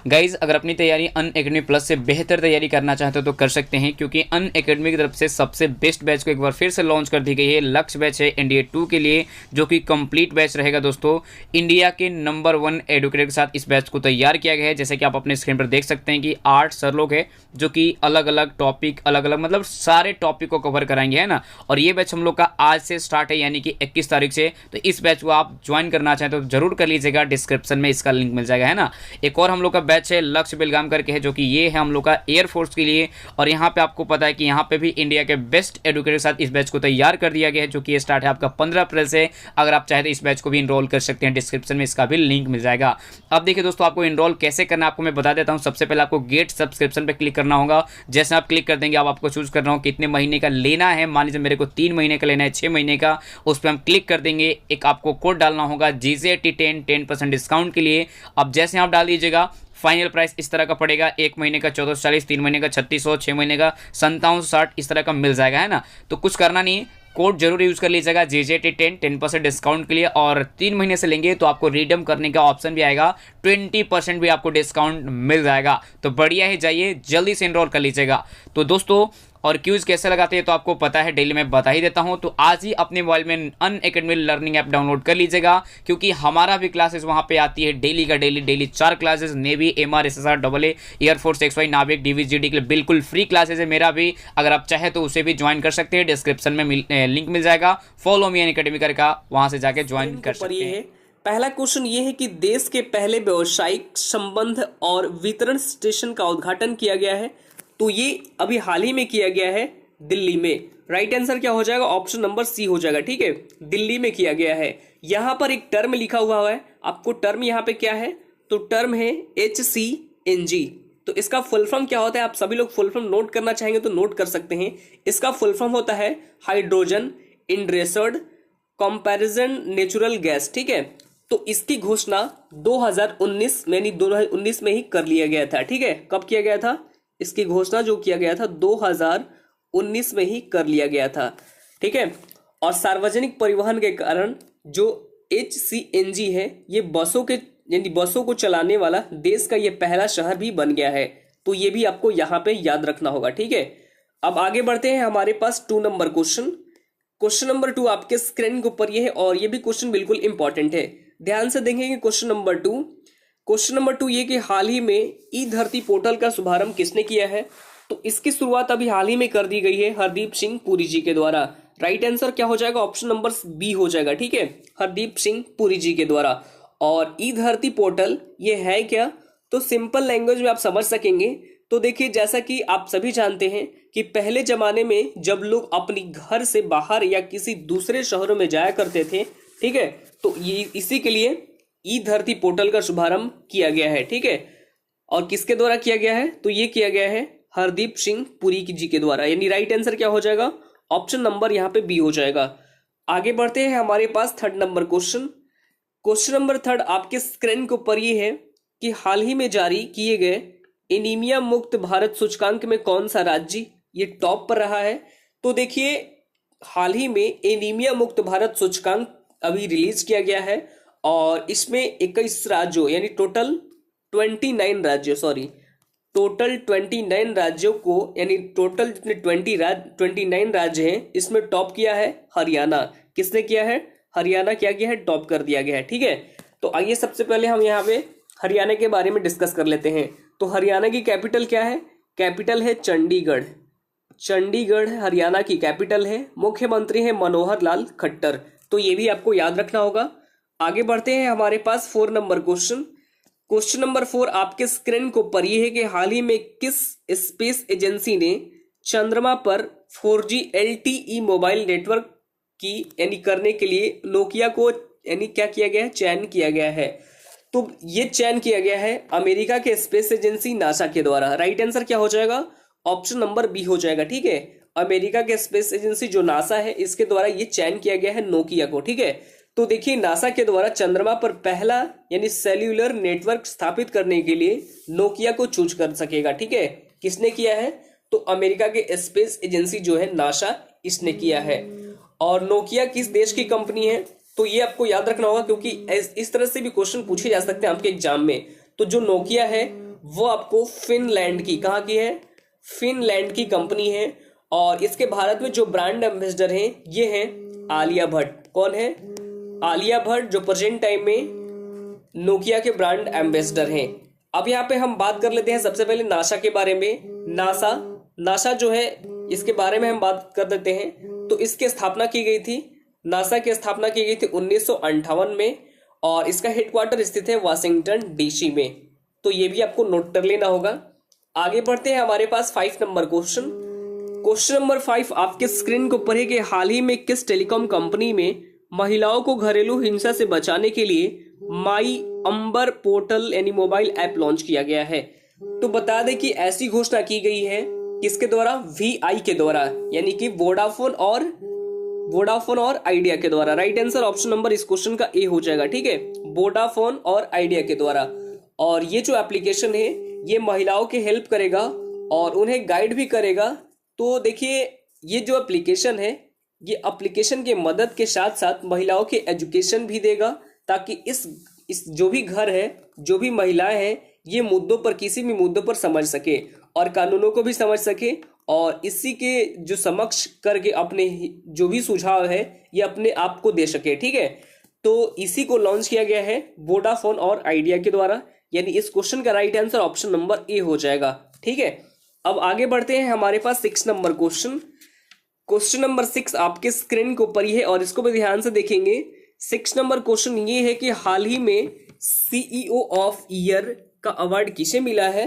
Guys अगर अपनी तैयारी अनअकैडमी प्लस से बेहतर तैयारी करना चाहते हो तो कर सकते हैं, क्योंकि अनअकैडमी की तरफ से सबसे बेस्ट बैच को एक बार फिर से लॉन्च कर दी गई है। लक्ष्य बैच है एनडीए 2 के लिए, जो कि कंप्लीट बैच रहेगा दोस्तों। इंडिया के नंबर 1 एडुकेटर के साथ इस बैच को तैयार किया गया है। जैसे कि आप अपने स्क्रीन पर देख सकते हैं कि 8 सर लोग हैं जो कि अलग अलग टॉपिक, अलग अलग मतलब सारे टॉपिक को कवर कराएंगे, है ना। और ये बैच हम लोग का आज से स्टार्ट है, यानी कि 21 तारीख से। तो इस बैच को आप ज्वाइन करना चाहें तो जरूर कर लीजिएगा, डिस्क्रिप्शन में इसका लिंक मिल जाएगा, है ना। एक और हम लोग का बैच है लक्ष्य बेलगाम करके है, जो कि ये है हम लोग का एयरफोर्स के लिए। और यहाँ पे आपको पता है कि यहाँ पे भी इंडिया के बेस्ट एडुकेटर के साथ इस बैच को तैयार कर दिया गया है, जो कि ये स्टार्ट है आपका 15 अप्रैल से। अगर आप चाहे तो इस बैच को भी इनरोल कर सकते हैं, डिस्क्रिप्शन में इसका भी लिंक मिल जाएगा। अब देखिए दोस्तों, आपको इनरोल कैसे करना है आपको मैं बता देता हूँ। सबसे पहले आपको गेट सब्सक्रिप्शन पर क्लिक करना होगा। जैसे आप क्लिक कर देंगे, अब आपको चूज करना होगा कितने महीने का लेना है। मान लीजिए मेरे को 3 महीने का लेना है, 6 महीने का। उस पर हम क्लिक कर देंगे। एक आपको कोड डालना होगा GJT10 10% डिस्काउंट के लिए। अब जैसे आप डाल दीजिएगा, फाइनल प्राइस इस तरह का पड़ेगा। 1 महीने का 1440, 3 महीने का 3600, 6 महीने का 5760 इस तरह का मिल जाएगा, है ना। तो कुछ करना नहीं है, कोड जरूर यूज कर लीजिएगा GJT10 10% डिस्काउंट के लिए। और 3 महीने से लेंगे तो आपको रिडीम करने का ऑप्शन भी आएगा, 20% भी आपको डिस्काउंट मिल जाएगा। तो बढ़िया ही, जाइए जल्दी से एनरोल कर लीजिएगा। तो दोस्तों, और क्यूज कैसे लगाते हैं तो आपको पता है, डेली मैं बता ही देता हूं। तो आज ही अपने मोबाइल में अनअकैडमी लर्निंग ऐप डाउनलोड कर लीजिएगा, क्योंकि हमारा भी क्लासेस वहां पे आती है डेली का daily 4 classes. Navy, MR, SSR, AA, air force, XY, नाविक, DVGD के लिए बिल्कुल फ्री क्लासेस है मेरा भी। अगर आप चाहे तो उसे भी ज्वाइन कर सकते हैं, डिस्क्रिप्शन में लिंक मिल जाएगा। फॉलो मी अनअकैडमी करके वहां से जाके ज्वाइन कर सकते हैं। पहला क्वेश्चन ये है कि देश के पहले व्यावसायिक संबंध और वितरण स्टेशन का उद्घाटन किया गया है। तो ये अभी हाल ही में किया गया है दिल्ली में। राइट आंसर क्या हो जाएगा? ऑप्शन नंबर सी हो जाएगा। ठीक है, दिल्ली में किया गया है। यहां पर एक टर्म लिखा हुआ है, आपको टर्म यहां पे क्या है? तो टर्म है HCNG। तो इसका फुल फॉर्म क्या होता है? आप सभी लोग फुल फॉर्म नोट करना चाहेंगे तो नोट कर सकते हैं। इसका फुल फॉर्म होता है हाइड्रोजन इंड्रेस्ड कंपैरिजन नेचुरल गैस। ठीक है, तो इसकी घोषणा 2019 यानी 2019 में ही कर लिया गया था। ठीक है, कब किया गया था? इसकी घोषणा जो किया गया था 2019 में ही कर लिया गया था। ठीक है, और सार्वजनिक परिवहन के कारण जो HCNG है, ये बसों के यानी बसों को चलाने वाला देश का ये पहला शहर भी बन गया है। तो ये भी आपको यहाँ पे याद रखना होगा। ठीक है, अब आगे बढ़ते हैं। हमारे पास 2 नंबर क्वेश्चन नंबर 2 आपके स्क्रीन के ऊपर ये है, और ये भी क्वेश्चन बिल्कुल इंपॉर्टेंट है। ध्यान से देखेंगे क्वेश्चन नंबर 2 ये कि हाल ही में ई धरती पोर्टल का शुभारंभ किसने किया है? तो इसकी शुरुआत अभी हाल ही में कर दी गई है हरदीप सिंह पुरी जी के द्वारा। राइट आंसर क्या हो जाएगा? ऑप्शन नंबर बी हो जाएगा। ठीक है, हरदीप सिंह पुरी जी के द्वारा। और ई धरती पोर्टल ये है क्या? तो सिंपल लैंग्वेज में आप समझ सकेंगे। तो देखिए, जैसा कि आप सभी जानते हैं कि पहले जमाने में जब लोग अपनी घर से बाहर या किसी दूसरे शहरों में जाया करते थे, ठीक है, तो ये इसी के लिए ई धरती पोर्टल का शुभारंभ किया गया है। ठीक है, और किसके द्वारा किया गया है? तो ये किया गया है हरदीप सिंह पुरी जी के द्वारा। यानी राइट आंसर क्या हो जाएगा? ऑप्शन नंबर यहाँ पे बी हो जाएगा। आगे बढ़ते हैं। हमारे पास 3rd नंबर क्वेश्चन नंबर 3 आपके स्क्रीन के ऊपर ये है कि हाल ही में जारी किए गए एनीमिया मुक्त भारत सूचकांक में कौन सा राज्य ये टॉप पर रहा है? तो देखिए, हाल ही में एनीमिया मुक्त भारत सूचकांक अभी रिलीज किया गया है, और इसमें 21 राज्यों यानी टोटल 29 राज्यों को, यानी टोटल जितने 29 राज्य हैं, इसमें टॉप किया है हरियाणा। किसने किया है? हरियाणा क्या किया है? टॉप कर दिया गया है। ठीक है, तो आइए सबसे पहले हम यहाँ पे हरियाणा के बारे में डिस्कस कर लेते हैं। तो हरियाणा की कैपिटल क्या है? कैपिटल है चंडीगढ़। चंडीगढ़ हरियाणा की कैपिटल है। मुख्यमंत्री है मनोहर लाल खट्टर। तो ये भी आपको याद रखना होगा। आगे बढ़ते हैं। हमारे पास 4 नंबर क्वेश्चन नंबर 4 आपके स्क्रीन को ऊपर ये है कि हाल ही में किस स्पेस एजेंसी ने चंद्रमा पर 4G LTE मोबाइल नेटवर्क की यानी करने के लिए नोकिया को यानी क्या किया गया है? चयन किया गया है। तो ये चयन किया गया है अमेरिका के स्पेस एजेंसी नासा के द्वारा। राइट आंसर क्या हो जाएगा? ऑप्शन नंबर बी हो जाएगा। ठीक है, अमेरिका के स्पेस एजेंसी जो नासा है, इसके द्वारा ये चयन किया गया है नोकिया को। ठीक है, तो देखिए, नासा के द्वारा चंद्रमा पर पहला यानी सेल्यूलर नेटवर्क स्थापित करने के लिए नोकिया को चूज कर सकेगा। ठीक है, किसने किया है? तो अमेरिका के स्पेस एजेंसी जो है नासा, इसने किया है। और नोकिया किस देश की कंपनी है? तो ये आपको याद रखना होगा, क्योंकि इस तरह से भी क्वेश्चन पूछे जा सकते हैं आपके एग्जाम में। तो जो नोकिया है वो आपको फिनलैंड की, कहाँ की है, फिनलैंड की कंपनी है। और इसके भारत में जो ब्रांड एम्बेसडर हैं ये हैं आलिया भट्ट। कौन है, आलिया भट्ट, जो प्रेजेंट टाइम में नोकिया के ब्रांड एम्बेसडर हैं। अब यहाँ पे हम बात कर लेते हैं सबसे पहले नासा के बारे में। नासा जो है इसके बारे में हम बात कर देते हैं। तो इसकी स्थापना की गई थी, नासा की स्थापना की गई थी 1958 में, और इसका हेडक्वार्टर स्थित है वाशिंगटन डीसी में। तो ये भी आपको नोट कर लेना होगा। आगे बढ़ते हैं, हमारे पास 5 नंबर क्वेश्चन। क्वेश्चन नंबर 5 आपके स्क्रीन को पढ़े कि हाल ही में किस टेलीकॉम कंपनी में महिलाओं को घरेलू हिंसा से बचाने के लिए माई अंबर पोर्टल यानी मोबाइल ऐप लॉन्च किया गया है। तो बता दें कि ऐसी घोषणा की गई है किसके द्वारा, VI के द्वारा, यानी कि वोडाफोन और आइडिया के द्वारा। राइट आंसर ऑप्शन नंबर इस क्वेश्चन का ए हो जाएगा, ठीक है, वोडाफोन और आइडिया के द्वारा। और ये जो एप्लीकेशन है ये महिलाओं की हेल्प करेगा और उन्हें गाइड भी करेगा। तो देखिए ये जो एप्लीकेशन है ये एप्लीकेशन के मदद के साथ साथ महिलाओं के एजुकेशन भी देगा, ताकि इस जो भी घर है, जो भी महिलाएं हैं, ये मुद्दों पर, किसी भी मुद्दों पर समझ सके और कानूनों को भी समझ सके, और इसी के जो समक्ष करके अपने जो भी सुझाव है ये अपने आप को दे सके, ठीक है। तो इसी को लॉन्च किया गया है वोडाफोन और आइडिया के द्वारा, यानी इस क्वेश्चन का right answer option number A हो जाएगा, ठीक है। अब आगे बढ़ते हैं, हमारे पास 6 नंबर क्वेश्चन। क्वेश्चन नंबर 6 आपके स्क्रीन के ऊपर ही है और इसको भी ध्यान से देखेंगे। 6 नंबर क्वेश्चन ये है कि हाल ही में CEO ऑफ ईयर का अवार्ड किसे मिला है।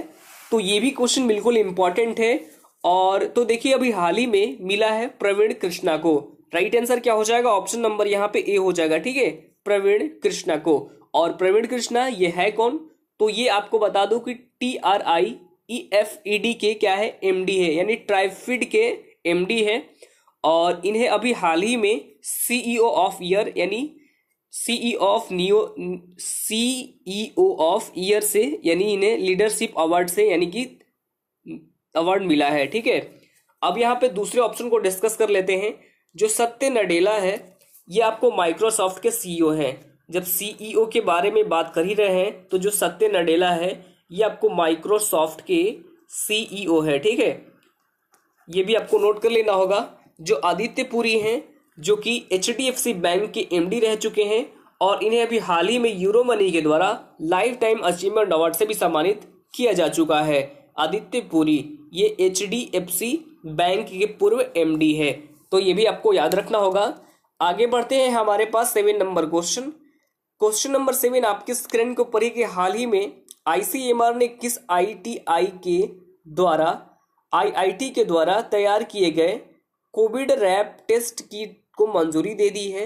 तो ये भी क्वेश्चन बिल्कुल इंपॉर्टेंट है। और तो देखिए अभी हाल ही में मिला है प्रवीण कृष्णा को। राइट आंसर क्या हो जाएगा, ऑप्शन नंबर यहाँ पे ए हो जाएगा, ठीक है, प्रवीण कृष्णा को। और प्रवीण कृष्णा ये है कौन, तो ये आपको बता दो कि TRIEFED के क्या है, MD है, यानी ट्राइफिड के MD है। और इन्हें अभी हाल ही में CEO ऑफ ईयर यानी CEO ऑफ ईयर से, यानी इन्हें लीडरशिप अवार्ड से, यानी कि अवार्ड मिला है, ठीक है। अब यहाँ पे दूसरे ऑप्शन को डिस्कस कर लेते हैं। जो सत्य नडेला है ये आपको माइक्रोसॉफ्ट के CEO हैं। जब CEO के बारे में बात कर ही रहे हैं तो जो सत्य नडेला है ये आपको माइक्रोसॉफ्ट के CEO है, ठीक है। ये भी आपको नोट कर लेना होगा। जो आदित्य पुरी हैं जो कि HDFC बैंक के MD रह चुके हैं और इन्हें अभी हाल ही में यूरो मनी के द्वारा लाइफ टाइम अचीवमेंट अवार्ड से भी सम्मानित किया जा चुका है। आदित्य पुरी ये HDFC बैंक के पूर्व MD है, तो ये भी आपको याद रखना होगा। आगे बढ़ते हैं, हमारे पास 7 नंबर क्वेश्चन। क्वेश्चन नंबर 7 आपके स्क्रीन को पढ़िए कि हाल ही में ICMR ने किस IIT के द्वारा तैयार किए गए कोविड रैप टेस्ट किट को मंजूरी दे दी है।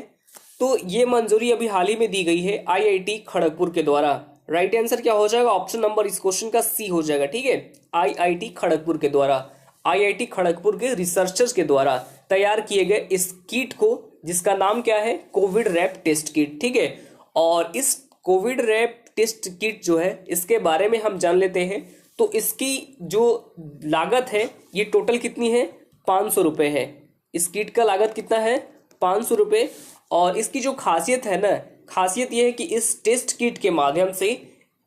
तो ये मंजूरी अभी हाल ही में दी गई है IIT खड़गपुर के द्वारा। राइट आंसर क्या हो जाएगा, ऑप्शन नंबर इस क्वेश्चन का C हो जाएगा, ठीक है, IIT खड़गपुर के द्वारा। IIT खड़गपुर के रिसर्चर्स के द्वारा तैयार किए गए इस किट को, जिसका नाम क्या है, कोविड रैप टेस्ट किट, ठीक है। और इस कोविड रैप टेस्ट किट जो है इसके बारे में हम जान लेते हैं। तो इसकी जो लागत है ये टोटल कितनी है, 500 रुपये है। इस किट का लागत कितना है, 500 रुपये। और इसकी जो खासियत है ना, खासियत ये है कि इस टेस्ट किट के माध्यम से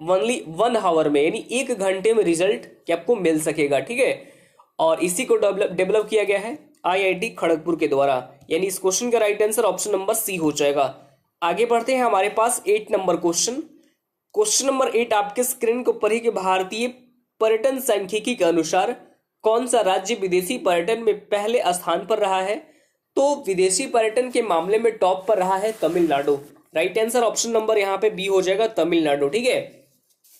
ओनली 1 आवर में, यानी 1 घंटे में रिजल्ट आपको मिल सकेगा, ठीक है। और इसी को डेवलप किया गया है IIT खड़गपुर के द्वारा, यानी इस क्वेश्चन का right answer option number C हो जाएगा। आगे बढ़ते हैं, हमारे पास 8 नंबर क्वेश्चन। क्वेश्चन नंबर 8 आपके स्क्रीन को पढ़िए कि भारतीय पर्यटन सांख्यिकी के अनुसार कौन सा राज्य विदेशी पर्यटन में पहले स्थान पर रहा है। तो विदेशी पर्यटन के मामले में टॉप पर रहा है Tamil Nadu. Right answer option number यहाँ पे B हो जाएगा, तमिलनाडु, ठीक है।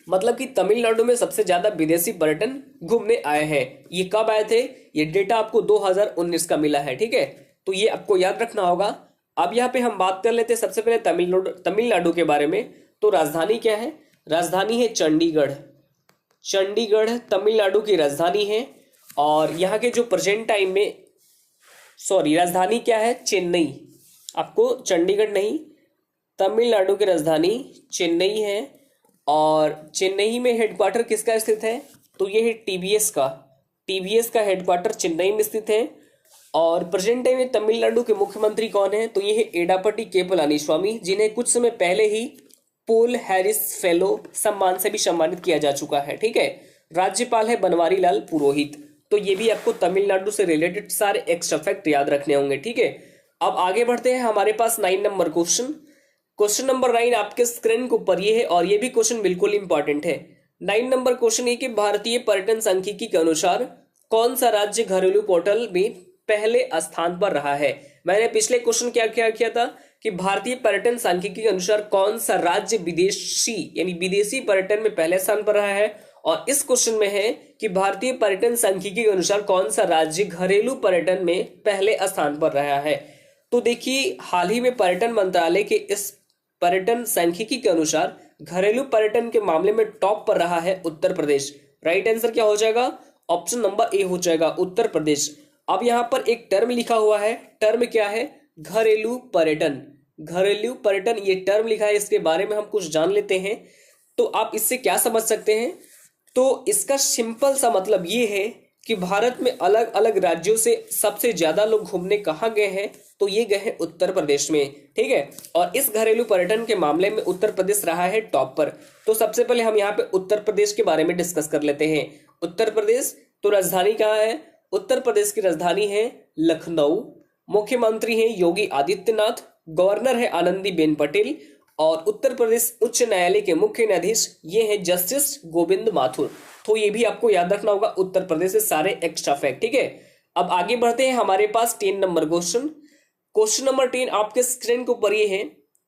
मतलब कि तमिलनाडु में सबसे ज्यादा विदेशी पर्यटन घूमने आए हैं। ये कब आए थे, ये डेटा आपको 2019 का मिला है, ठीक है। तो ये आपको याद रखना होगा। अब यहाँ पे हम बात कर लेते हैं सबसे पहले तमिलनाडु के बारे में। तो राजधानी क्या है, राजधानी है चंडीगढ़। चंडीगढ़ तमिलनाडु की राजधानी है। और यहाँ के जो प्रेजेंट टाइम में, राजधानी क्या है, चेन्नई। आपको चंडीगढ़ नहीं, तमिलनाडु की राजधानी चेन्नई है। और चेन्नई में हेडक्वार्टर किसका स्थित है, तो ये है TVS का हेडक्वार्टर चेन्नई में स्थित है। और प्रेजेंट टाइम में तमिलनाडु के मुख्यमंत्री कौन है, तो ये है एडापट्टी के पलानीस्वामी, जिन्हें कुछ समय पहले ही पोल हैरिस फेलो सम्मान से भी सम्मानित किया जा चुका है। ठीक है, राज्यपाल है बनवारी लाल पुरोहित। तो ये भी आपको तमिलनाडु से रिलेटेड सारे एक्स्ट्रा फैक्ट याद रखने होंगे। ठीक है, अब आगे बढ़ते हैं हमारे पास 9 नंबर क्वेश्चन। क्वेश्चन नंबर 9 आपके स्क्रीन के ऊपर ये है और ये भी क्वेश्चन बिल्कुल इंपॉर्टेंट है। 9 नंबर क्वेश्चन है कि भारतीय पर्यटन सांख्यिकी के अनुसार कौन सा राज्य घरेलू पोर्टल में पहले स्थान पर रहा है। मैंने पिछले क्वेश्चन क्या क्या किया था कि भारतीय पर्यटन सांख्यिकी के अनुसार कौन सा राज्य विदेशी यानी विदेशी पर्यटन में पहले स्थान पर रहा है, और इस क्वेश्चन में है कि भारतीय पर्यटन सांख्यिकी के अनुसार कौन सा राज्य घरेलू पर्यटन में पहले स्थान पर रहा है। तो देखिए, हाल ही में पर्यटन मंत्रालय के इस पर्यटन सांख्यिकी के अनुसार घरेलू पर्यटन के मामले में टॉप पर रहा है उत्तर प्रदेश। राइट आंसर क्या हो जाएगा? ऑप्शन नंबर ए हो जाएगा, उत्तर प्रदेश। अब यहां पर एक टर्म लिखा हुआ है, टर्म क्या है? घरेलू पर्यटन। घरेलू पर्यटन ये टर्म लिखा है, इसके बारे में हम कुछ जान लेते हैं। तो आप इससे क्या समझ सकते हैं? तो इसका सिंपल सा मतलब ये है कि भारत में अलग अलग राज्यों से सबसे ज्यादा लोग घूमने कहाँ गए हैं, तो ये गए हैं उत्तर प्रदेश में। ठीक है, और इस घरेलू पर्यटन के मामले में उत्तर प्रदेश रहा है टॉप पर। तो सबसे पहले हम यहाँ पे उत्तर प्रदेश के बारे में डिस्कस कर लेते हैं। उत्तर प्रदेश, तो राजधानी कहाँ है? उत्तर प्रदेश की राजधानी है लखनऊ। मुख्यमंत्री हैं योगी आदित्यनाथ, गवर्नर है आनंदीबेन पटेल, और उत्तर प्रदेश उच्च न्यायालय के मुख्य न्यायाधीश ये हैं जस्टिस गोविंद माथुर। तो ये भी आपको याद रखना होगा उत्तर प्रदेश से सारे एक्स्ट्रा फैक्ट। ठीक है, अब आगे बढ़ते हैं हमारे पास 10 नंबर क्वेश्चन। क्वेश्चन नंबर 10 आपके स्क्रीन के ऊपर ये है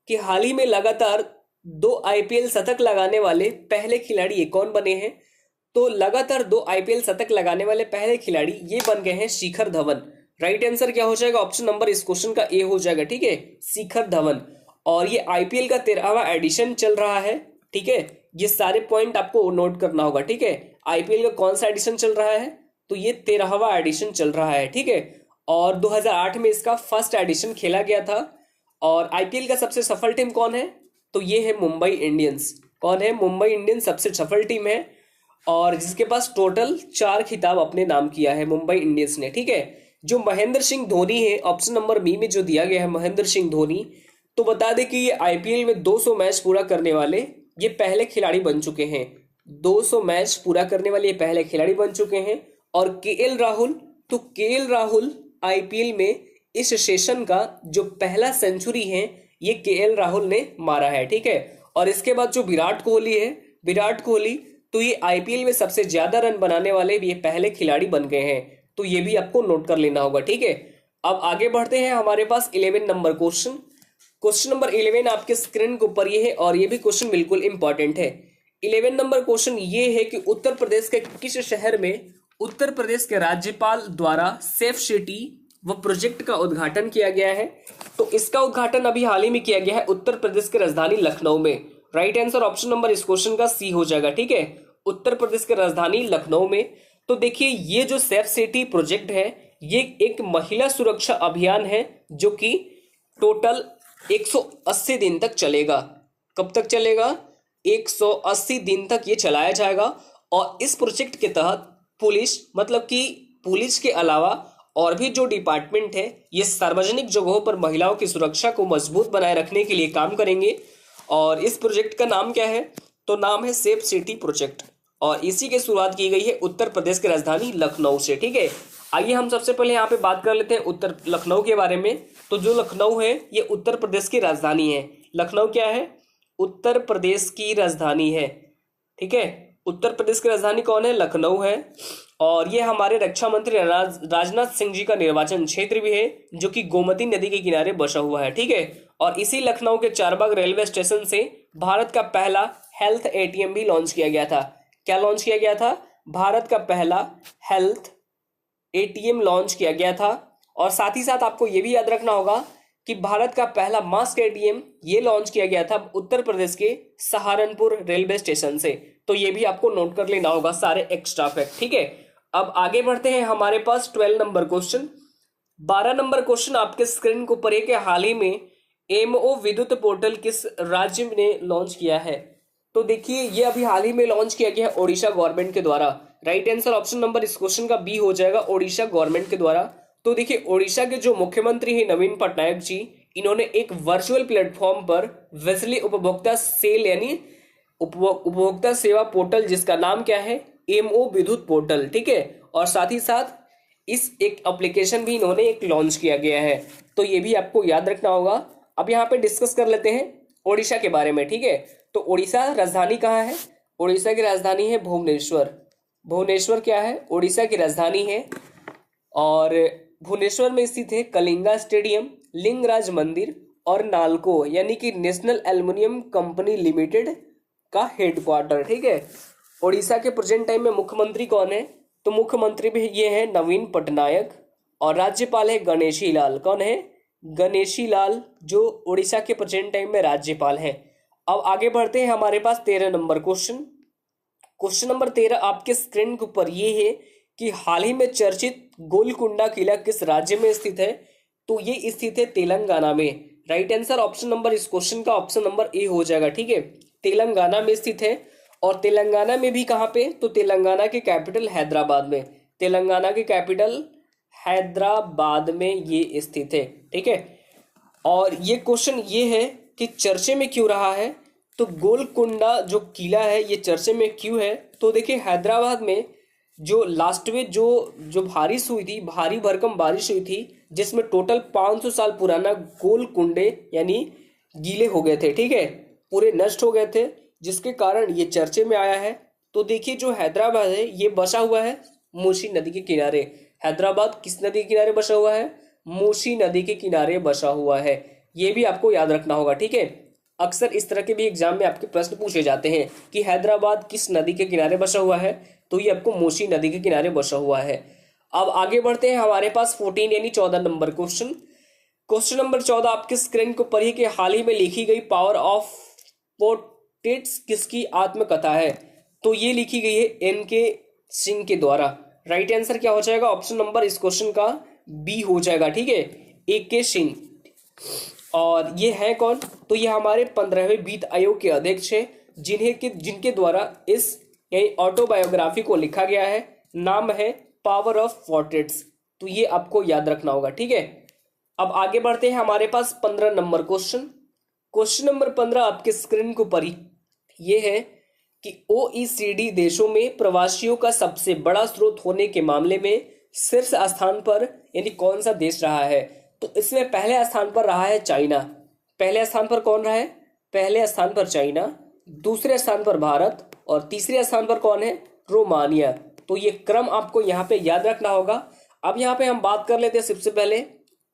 कि हाल ही में लगातार 2 आईपीएल शतक लगाने वाले पहले खिलाड़ी ये कौन बने हैं? तो लगातार 2 आईपीएल शतक लगाने वाले पहले खिलाड़ी ये बन गए हैं शिखर धवन। राइट आंसर क्या हो जाएगा? ऑप्शन नंबर इस क्वेश्चन का ए हो जाएगा। ठीक है, शिखर धवन। और ये आईपीएल का 13वां एडिशन चल रहा है। ठीक है, ये सारे पॉइंट आपको नोट करना होगा। ठीक है, आईपीएल का कौन सा एडिशन चल रहा है? तो ये 13वां एडिशन चल रहा है। ठीक है, और 2008 में इसका फर्स्ट एडिशन खेला गया था। और आईपीएल का सबसे सफल टीम कौन है? तो ये है मुंबई इंडियंस। कौन है? मुंबई इंडियंस सबसे सफल टीम है, और जिसके पास टोटल 4 खिताब अपने नाम किया है मुंबई इंडियंस ने। ठीक है, जो महेंद्र सिंह धोनी है, ऑप्शन नंबर बी में जो दिया गया है महेंद्र सिंह धोनी, तो बता दें कि ये आईपीएल में 200 मैच पूरा करने वाले ये पहले खिलाड़ी बन चुके हैं। 200 मैच पूरा करने वाले ये पहले खिलाड़ी बन चुके हैं। और केएल राहुल, तो केएल राहुल आईपीएल में इस सेशन का जो पहला सेंचुरी है ये केएल राहुल ने मारा है। ठीक है, और इसके बाद जो विराट कोहली है, विराट कोहली, तो ये आईपीएल में सबसे ज्यादा रन बनाने वाले ये पहले खिलाड़ी बन गए हैं। तो ये भी आपको नोट कर लेना होगा। ठीक है, अब आगे बढ़ते हैं हमारे पास 11 नंबर क्वेश्चन। क्वेश्चन नंबर 11 आपके स्क्रीन के ऊपर ये है और ये भी क्वेश्चन बिल्कुल इंपॉर्टेंट है। 11 नंबर क्वेश्चन ये है कि उत्तर प्रदेश के किस शहर में उत्तर प्रदेश के राज्यपाल द्वारा सेफ सिटी व प्रोजेक्ट का उद्घाटन किया गया है? तो इसका उद्घाटन अभी हाल ही में किया गया है उत्तर प्रदेश की राजधानी लखनऊ में। राइट आंसर ऑप्शन नंबर इस क्वेश्चन का सी हो जाएगा। ठीक है, उत्तर प्रदेश की राजधानी लखनऊ में। तो देखिए, ये जो सेफ सिटी प्रोजेक्ट है ये एक महिला सुरक्षा अभियान है जो कि टोटल 180 दिन तक चलेगा। कब तक चलेगा? 180 दिन तक ये चलाया जाएगा। और इस प्रोजेक्ट के तहत पुलिस, मतलब कि पुलिस के अलावा और भी जो डिपार्टमेंट है ये सार्वजनिक जगहों पर महिलाओं की सुरक्षा को मजबूत बनाए रखने के लिए काम करेंगे। और इस प्रोजेक्ट का नाम क्या है? तो नाम है सेफ सिटी प्रोजेक्ट, और इसी की शुरुआत की गई है उत्तर प्रदेश की राजधानी लखनऊ से। ठीक है, आइए हम सबसे पहले यहाँ पे बात कर लेते हैं उत्तर लखनऊ के बारे में। तो जो लखनऊ है ये उत्तर प्रदेश की राजधानी है। लखनऊ क्या है? उत्तर प्रदेश की राजधानी है। ठीक है, उत्तर प्रदेश की राजधानी कौन है? लखनऊ है। और ये हमारे रक्षा मंत्री राजनाथ सिंह जी का निर्वाचन क्षेत्र भी है जो कि गोमती नदी के किनारे बसा हुआ है। ठीक है, और इसी लखनऊ के चारबाग रेलवे स्टेशन से भारत का पहला हेल्थ एटीएम भी लॉन्च किया गया था। क्या लॉन्च किया गया था? भारत का पहला हेल्थ एटीएम लॉन्च किया गया था। और साथ ही साथ आपको यह भी याद रखना होगा कि भारत का पहला मास्क एटीएम ये लॉन्च किया गया था उत्तर प्रदेश के सहारनपुर रेलवे स्टेशन से। तो ये भी आपको नोट कर लेना होगा सारे एक्स्ट्रा फैक्ट। ठीक है, अब आगे बढ़ते हैं हमारे पास 12 नंबर क्वेश्चन। 12 नंबर क्वेश्चन आपके स्क्रीन के ऊपर है कि हाल ही में एमओ विद्युत पोर्टल किस राज्य ने लॉन्च किया है? तो देखिए, ये अभी हाल ही में लॉन्च किया गया है ओडिशा गवर्नमेंट के द्वारा। राइट आंसर ऑप्शन नंबर इस क्वेश्चन का बी हो जाएगा, ओडिशा गवर्नमेंट के द्वारा। तो देखिए, ओडिशा के जो मुख्यमंत्री हैं नवीन पटनायक जी, इन्होंने एक वर्चुअल प्लेटफॉर्म पर बिजली उपभोक्ता सेल यानी उपभोक्ता सेवा पोर्टल, जिसका नाम क्या है, एमओ विद्युत पोर्टल, ठीक है। और साथ ही साथ इस एक एप्लीकेशन भी इन्होंने एक लॉन्च किया गया है, तो ये भी आपको याद रखना होगा। अब यहाँ पे डिस्कस कर लेते हैं ओडिशा के बारे में, ठीक है। तो ओडिशा राजधानी कहाँ है? ओडिशा की राजधानी है भुवनेश्वर। भुवनेश्वर क्या है? ओडिशा की राजधानी है। और भुवनेश्वर में स्थित है कलिंगा स्टेडियम, लिंगराज मंदिर और नालको यानी कि नेशनल एल्युमिनियम कंपनी लिमिटेड का हेडक्वार्टर, ठीक है। ओडिशा के प्रेजेंट टाइम में मुख्यमंत्री कौन है? तो मुख्यमंत्री भी ये है नवीन पटनायक, और राज्यपाल है गणेशी लाल। कौन है? गणेशी लाल, जो ओडिशा के प्रेजेंट टाइम में राज्यपाल हैं। अब आगे बढ़ते हैं, हमारे पास 13 नंबर क्वेश्चन। क्वेश्चन नंबर 13 आपके स्क्रीन के ऊपर ये है कि हाल ही में चर्चित गोलकुंडा किला किस राज्य में स्थित है? तो ये स्थित है तेलंगाना में। राइट आंसर ऑप्शन नंबर इस क्वेश्चन का ऑप्शन नंबर ए हो जाएगा, ठीक है। तेलंगाना में स्थित है। और तेलंगाना में भी कहाँ पे? तो तेलंगाना की कैपिटल हैदराबाद में। तेलंगाना की कैपिटल हैदराबाद में ये स्थित है, ठीक है। और ये क्वेश्चन ये है कि चर्चे में क्यों रहा है? तो गोलकुंडा जो किला है ये चर्चे में क्यों है? तो देखिए हैदराबाद में जो लास्ट में जो बारिश हुई थी, भारी भरकम बारिश हुई थी, जिसमें टोटल 500 साल पुराना गोलकुंडे यानी गीले हो गए थे, ठीक है, पूरे नष्ट हो गए थे, जिसके कारण ये चर्चे में आया है। तो देखिए जो हैदराबाद है ये बसा हुआ है मूसी नदी के किनारे। हैदराबाद किस नदी के किनारे बसा हुआ है? मूसी नदी के किनारे बसा हुआ है। ये भी आपको याद रखना होगा, ठीक है। अक्सर इस तरह के भी एग्जाम में आपके प्रश्न पूछे जाते हैं कि हैदराबाद किस नदी के किनारे बसा हुआ है, तो ये आपको मूसी नदी के किनारे बसा हुआ है। अब आगे बढ़ते हैं, हमारे पास 14 यानी 14 नंबर क्वेश्चन। क्वेश्चन नंबर 14 आपके स्क्रीन को पढ़िए कि हाल ही में लिखी गई पावर ऑफ पोर्ट्रेट्स किसकी आत्मकथा है? तो ये लिखी गई है एन.के. सिंह के द्वारा। राइट आंसर क्या हो जाएगा? ऑप्शन नंबर इस क्वेश्चन का बी हो जाएगा, ठीक है, ए.के. सिंह। और ये है कौन? तो ये हमारे 15वें वित्त आयोग के अध्यक्ष हैं, जिनके द्वारा इस यही ऑटोबायोग्राफी को लिखा गया है। नाम है पावर ऑफ पोर्ट्रेट्स। तो ये आपको याद रखना होगा, ठीक है। अब आगे बढ़ते हैं, हमारे पास 15 नंबर क्वेश्चन। क्वेश्चन नंबर 15 आपके स्क्रीन को पढ़ी ये है कि ओईसीडी देशों में प्रवासियों का सबसे बड़ा स्रोत होने के मामले में शीर्ष स्थान पर यानी कौन सा देश रहा है? तो इसमें पहले स्थान पर रहा है चाइना। पहले स्थान पर कौन रहा है? पहले स्थान पर चाइना, दूसरे स्थान पर भारत और तीसरे स्थान पर कौन है? रोमानिया। तो ये क्रम आपको यहाँ पे याद रखना होगा। अब यहाँ पे हम बात कर लेते हैं सबसे पहले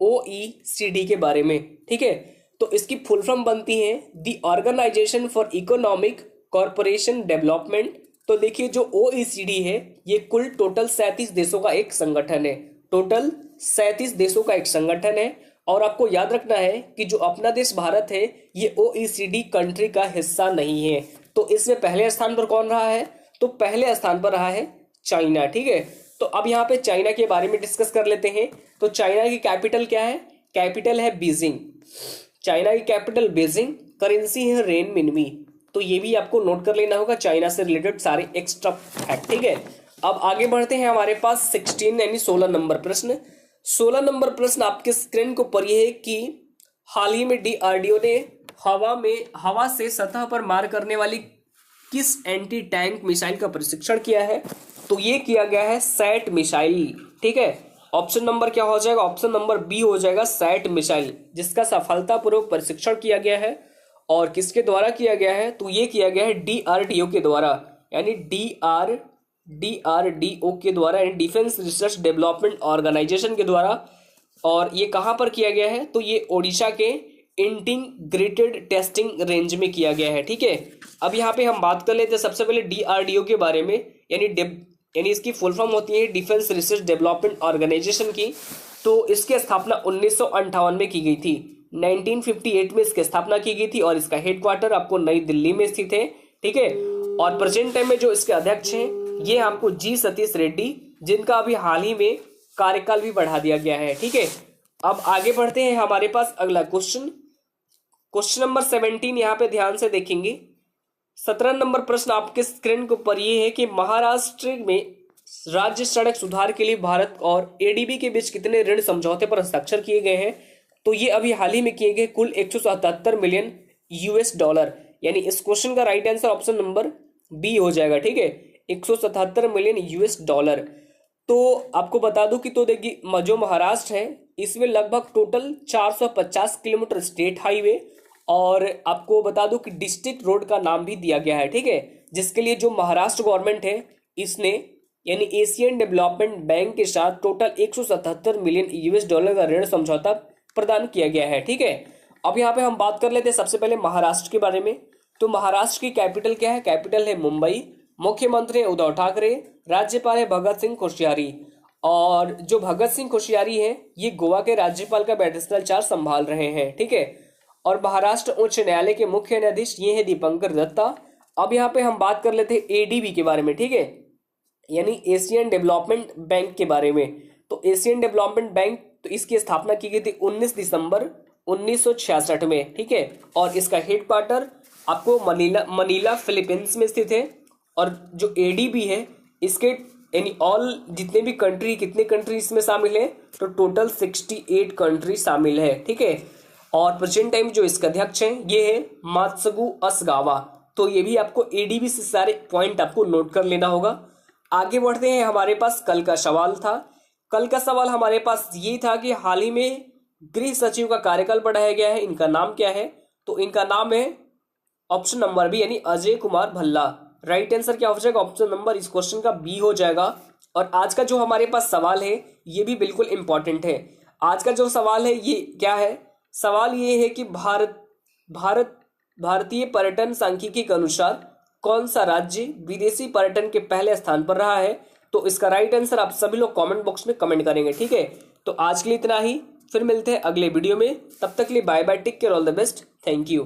ओईसीडी के बारे में, ठीक है। तो इसकी फुल फॉर्म बनती है the organisation for economic corporation development. तो देखिए जो ओईसीडी है ये कुल टोटल 37 देशों का एक संगठन है। टोटल 37 देशों का एक संगठन है। और आपको याद रखना है कि जो अपना देश भारत है ये ओईसीडी कंट्री का हिस्सा नहीं है। तो इसमें पहले स्थान पर कौन रहा है? तो पहले स्थान पर रहा है चाइना, ठीक है। तो अब यहाँ पे चाइना के बारे में डिस्कस कर लेते हैं। तो चाइना की कैपिटल क्या है? कैपिटल है बीजिंग। चाइना की कैपिटल बीजिंग, करेंसी है रेन मिनमी। तो ये भी आपको नोट कर लेना होगा चाइना से रिलेटेड सारे एक्स्ट्रा फैक्ट, ठीक है। अब आगे बढ़ते हैं, हमारे पास 16 यानी 16 नंबर प्रश्न। 16 नंबर प्रश्न आपके स्क्रीन को पर यह है कि हाल ही में डीआरडीओ ने हवा से सतह पर मार करने वाली किस एंटी टैंक मिसाइल का प्रशिक्षण किया है? तो ये किया गया है सैट मिसाइल, ठीक है। ऑप्शन नंबर क्या हो जाएगा? ऑप्शन नंबर बी हो जाएगा सैट मिसाइल, जिसका सफलतापूर्वक प्रशिक्षण किया गया है। और किसके द्वारा किया गया है? तो ये किया गया है डीआरडीओ के द्वारा, यानी डीआरडीओ के द्वारा, यानी डिफेंस रिसर्च डेवलपमेंट ऑर्गेनाइजेशन के द्वारा। और ये कहाँ पर किया गया है? तो ये ओडिशा के इंटीग्रेटेड टेस्टिंग रेंज में किया गया है, ठीक है। अब यहाँ पे हम बात कर लेते हैं सबसे पहले डीआरडीओ के बारे में, यानी इसकी फुल फॉर्म होती है डिफेंस रिसर्च डेवलपमेंट ऑर्गेनाइजेशन की। तो इसकी स्थापना 1958 में की गई थी। 1958 में इसकी स्थापना की गई थी और इसका हेडक्वार्टर आपको नई दिल्ली में स्थित है, ठीक है। और प्रेजेंट टाइम में जो इसके अध्यक्ष हैं ये आपको जी सतीश रेड्डी, जिनका अभी हाल ही में कार्यकाल भी बढ़ा दिया गया है, ठीक है। अब आगे बढ़ते हैं, हमारे पास अगला क्वेश्चन नंबर 17 यहाँ पे ध्यान से देखेंगे। 17 नंबर प्रश्न आपके स्क्रीन के ऊपर ये है कि महाराष्ट्र में राज्य सड़क सुधार के लिए भारत और एडीबी के बीच कितने ऋण समझौते पर हस्ताक्षर किए गए हैं? तो ये अभी हाल ही में किए गए कुल 177 मिलियन यूएस डॉलर, यानी इस क्वेश्चन का right answer option number B हो जाएगा। ठीक है, 177 मिलियन यूएस डॉलर। तो आपको बता दूं कि तो देखिए जो महाराष्ट्र है इसमें लगभग टोटल 450 किलोमीटर स्टेट हाईवे, और आपको बता दूं कि डिस्ट्रिक्ट रोड का नाम भी दिया गया है। ठीक है, जिसके लिए जो महाराष्ट्र गवर्नमेंट है इसने यानी एशियन डेवलपमेंट बैंक के साथ टोटल 177 मिलियन यूएस डॉलर का ऋण समझौता प्रदान किया गया है। ठीक है, अब यहाँ पे हम बात कर लेते हैं सबसे पहले महाराष्ट्र के बारे में। तो महाराष्ट्र की कैपिटल क्या है? कैपिटल है मुंबई। मुख्यमंत्री है उद्धव ठाकरे। राज्यपाल है भगत सिंह कोश्यारी। और जो भगत सिंह कोश्यारी है ये गोवा के राज्यपाल का एडिशनल चार्ज संभाल रहे हैं। ठीक है, और महाराष्ट्र उच्च न्यायालय के मुख्य न्यायाधीश ये है दीपंकर दत्ता। अब यहाँ पे हम बात कर लेते हैं एडीबी के बारे में। ठीक है, यानी एशियन डेवलपमेंट बैंक के बारे में। तो एशियन डेवलपमेंट बैंक, तो इसकी स्थापना की गई थी 19 दिसंबर 1966 में। ठीक है, और इसका हेडक्वार्टर आपको मनीला फिलीपींस में स्थित है। और जो एडीबी है इसके यानी ऑल जितने भी कंट्री, कितने कंट्री इसमें शामिल है? तो टोटल 68 कंट्री शामिल है। ठीक है, और प्रेजेंट टाइम जो इसका अध्यक्ष है ये है मात्सुगु असगावा। तो ये भी आपको एडीबी से सारे पॉइंट आपको नोट कर लेना होगा। आगे बढ़ते हैं, हमारे पास कल का सवाल था। कल का सवाल हमारे पास ये था कि हाल ही में गृह सचिव का कार्यकाल बढ़ाया गया है, इनका नाम क्या है? तो इनका नाम है ऑप्शन नंबर बी यानी अजय कुमार भल्ला। राइट आंसर क्या हो जाएगा? ऑप्शन नंबर इस क्वेश्चन का बी हो जाएगा। और आज का जो हमारे पास सवाल है ये भी बिल्कुल इंपॉर्टेंट है। आज का जो सवाल है ये क्या है? सवाल ये है कि भारतीय पर्यटन सांख्यिकी के अनुसार कौन सा राज्य विदेशी पर्यटन के पहले स्थान पर रहा है? तो इसका राइट आंसर आप सभी लोग कमेंट बॉक्स में कमेंट करेंगे। ठीक है, तो आज के लिए इतना ही, फिर मिलते हैं अगले वीडियो में। तब तक के लिए bye bye, take care, all the best, thank you.